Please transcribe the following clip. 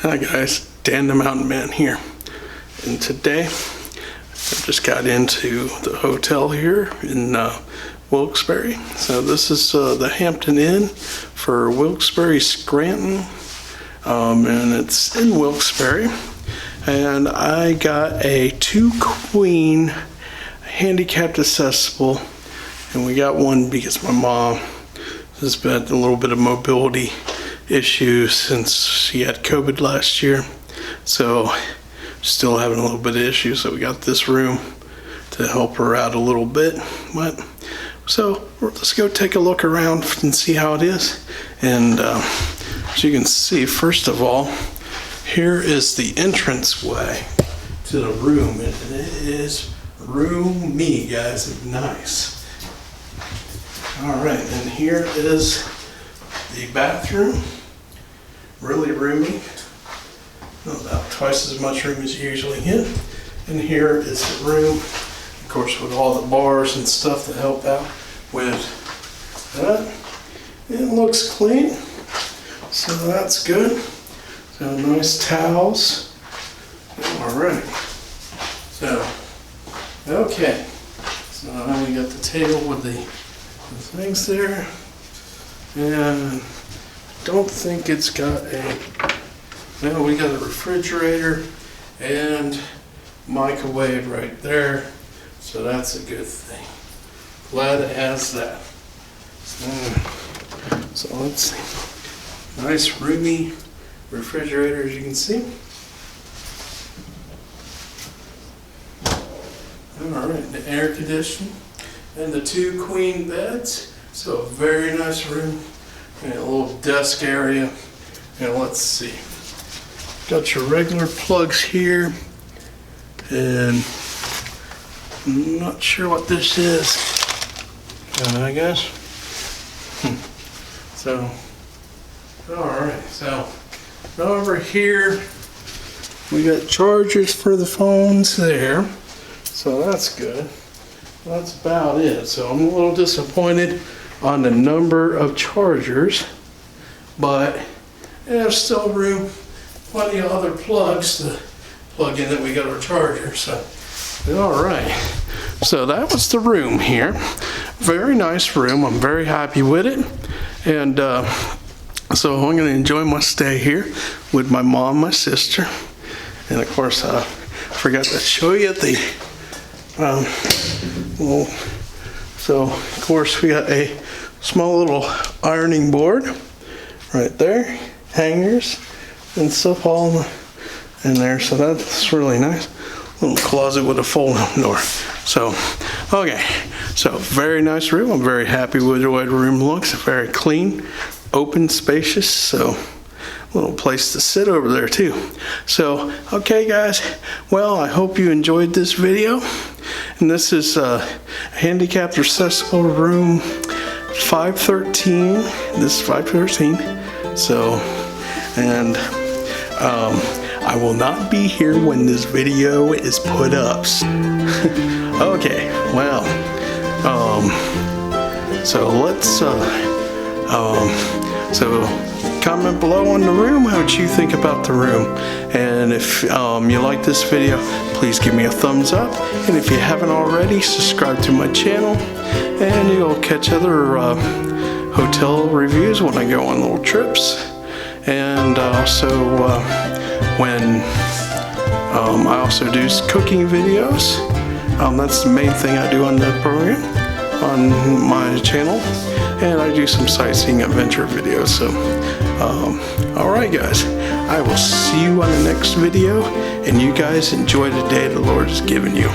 Hi guys, Dan the Mountain Man here, and today I just got into the hotel here in Wilkes-Barre. So this is the Hampton Inn for Wilkes-Barre, Scranton, and it's in Wilkes-Barre. And I got a 2-queen handicapped accessible, and we got one because my mom has been a little bit of mobility issues since she had COVID last year, so still having a little bit of issues, so we got this room to help her out a little bit. But so let's go take a look around and see how it is. And as you can see, first of all, here is the entrance way to the room, and it is roomy, guys. It's nice. All right, and here is the bathroom. Really roomy, about twice as much room as you usually get. And here is the room, of course, with all the bars and stuff that help out with that. It looks clean, so that's good. So nice towels. All right. So, okay. So now we got the table with the things there, and don't think it's got well, we got a refrigerator and microwave right there, so that's a good thing. Glad it has that. So let's see. Nice roomy refrigerator, as you can see. All right, the air conditioning and the 2 queen beds. So a very nice room. And a little desk area. And let's see. Got your regular plugs here. And I'm not sure what this is. I guess. So, alright. So, over here, we got chargers for the phones there. So that's good. That's about it. So I'm a little disappointed on the number of chargers, but there's still room, plenty of other plugs to plug in that we got our charger. So all right, so that was the room here. Very nice room. I'm very happy with it, and so I'm going to enjoy my stay here with my mom, my sister, and of course I forgot to show you the so of course we got a small little ironing board right there, hangers and stuff all in there, so that's really nice. Little closet with a fold-up door. So okay, so very nice room. I'm very happy with the way the room looks. Very clean, open, spacious, so little place to sit over there too. So okay guys, well, I hope you enjoyed this video, and this is handicapped accessible room 513. This is 513. So, and I will not be here when this video is put up. Okay, well, so let's so comment below on the room what you think about the room, and if you like this video, please give me a thumbs up, and if you haven't already, subscribe to my channel, and you'll catch other hotel reviews when I go on little trips. And also when I also do cooking videos. That's the main thing I do on the program, on my channel, and I do some sightseeing adventure videos. So alright guys, I will see you on the next video, and you guys enjoy the day the Lord has given you.